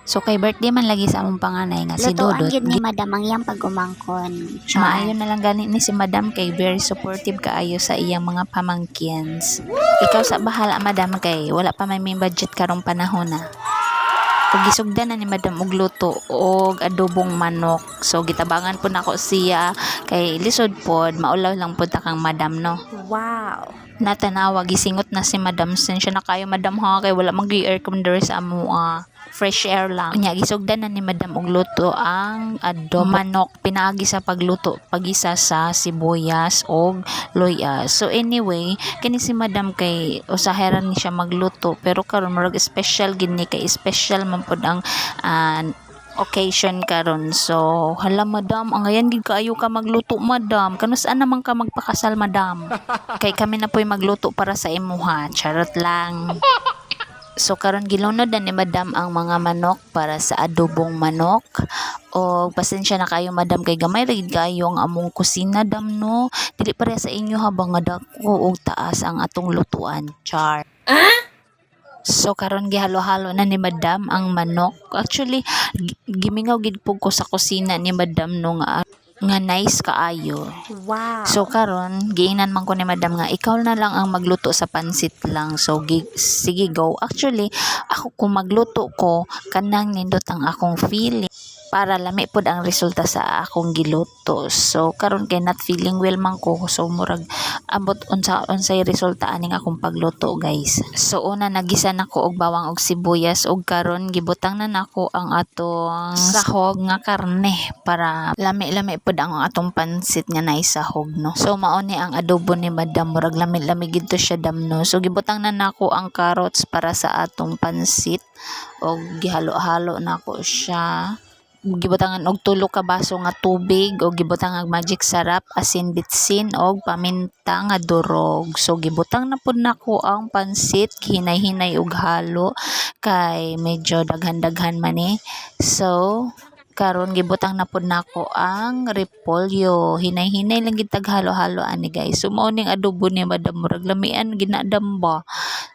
So kay birthday man lagi sa among panganay nga si Lutoan Dudot. gyud ni madam ang iyang pag-umangkon. Maayo na lang gani ni si madam kay very supportive kaayo sa iyang mga pamangkins. Ikaw sa bahala madam kay wala pa may budget karong panahon na. Ug gisugdan na ni madam og luto og adobong manok. So gitabangan po nako siya kay lisod pod maulaw lang pod ta kang madam no. Wow. Natanawa gisingot na si madam sensya na kayo madam ha kay wala mag-air conditioner sa amo fresh air lang. Unya gisugdan na ni madam og luto ang adobo manok pinaagi sa pagluto pagisa sa sibuyas og luya. So anyway, kini si madam kay usaheran ni siya magluto pero karon murag special gid ni kay special man pod ang occasion karon. So hala madam ang ayan gid kaayo ka magluto madam kanus naman ka magpakasal madam kay kami na po'y magluto para sa imuha, charot lang. So karon gilunod na ni madam ang mga manok para sa adobong manok. O pasensya na kayo madam kay gamay ra gid kayo ang among kusina dam no. Dili pareha sa inyo habang nga dako og taas ang atong lutuan. Char. So karon gihalo-halo na ni madam ang manok. Actually gimingaw gid pug ko sa kusina ni madam no nga nice kaayo. Wow. So karon giingnan man ko ni madam nga ikaw na lang ang magluto sa pansit lang. So sige go. Actually ako kung magluto ko kanang nindot ang akong feeling para lami pod ang resulta sa akong giluto. So karon kay not feeling well man ko so murag ambot unsay resulta aning akong pagluto guys. So una nagisa nako og bawang og sibuyas ug karon gibutang na nako ang atong sahog nga karne para lami-lami pod ang atong pansit nga naisahog no. So mao ni ang adobo ni madam murag lami-lami gid to siya dam no. So gibutang na nako ang carrots para sa atong pansit og gihalo-halo nako siya. Gibutangan og 3 ka baso nga tubig og gibutang og magic sarap, asin bitsin og paminta nga durog. So gibutang na pud nako ang pansit, hinay-hinay og halo kay medyo daghan-daghan man eh. So karon gibutang na pud nako ang repolyo, hinay-hinay lang gid tag halo-halo ani guys. So mao ning adobo ni madam murag lamian ginadam ba.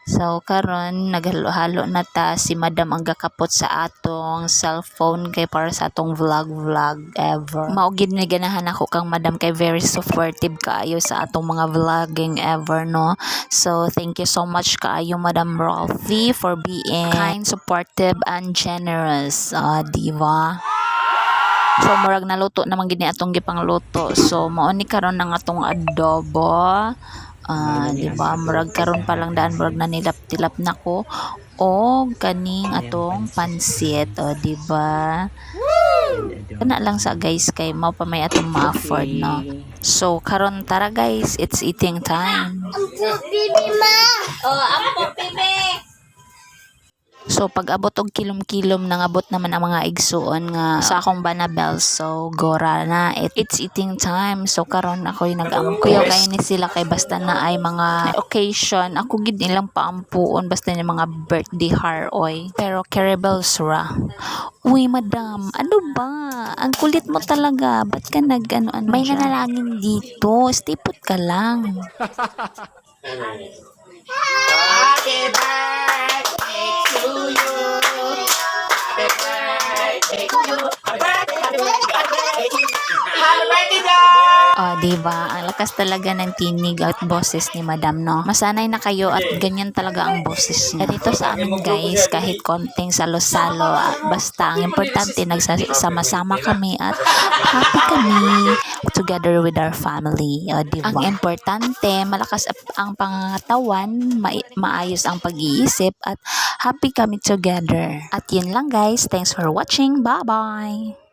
So karon naghalo-halo na ta, si madam ang gakapot sa atong cellphone kay para sa atong vlog ever. Mao gid ni ganahan ako kang madam kay very supportive kaayo sa atong mga vlogging ever no. So thank you so much kaayo Madam Rolfie for being kind, supportive and generous. Diva. So murag naluto naman gid ni atong gipangluto. So mao ni karon nang atong adobo. Di ba murag karon pa lang daan murag nanilap-tilap nako o kaning atong pansit o di ba kana lang sa guys kay mao pa may atong ma-afford no. So karon tara guys, it's eating time. Ampo pibi. So pag abot og kilom-kilom nangabot naman ang mga igsuon nga sa akong banabel. So gora na it's eating time. So karon ako'y nag-ampuyo kay ni sila kay basta na ay mga occasion ako gid nilang paampuon basta ni mga birthday haroy. Pero caribals ra. Uy madam, ano ba? Ang kulit mo talaga. Ba't ka nag-ano may nanalangin dito? Stay put ka lang. Happy birthday to you. Happy birthday to you. Happy birthday, happy birthday, happy birthday. Happy birthday, daw. Diba? Ang lakas talaga ng tinig at boses ni madam, no? Masanay na kayo at ganyan talaga ang boses niya. Dito sa amin, guys, kahit konting salo-salo, basta ang importante, nagsama-sama kami at happy kami together with our family. Diba? Ang importante, malakas ang pangangatawan, maayos ang pag-iisip, at happy kami together. At yun lang, guys. Thanks for watching. Bye-bye!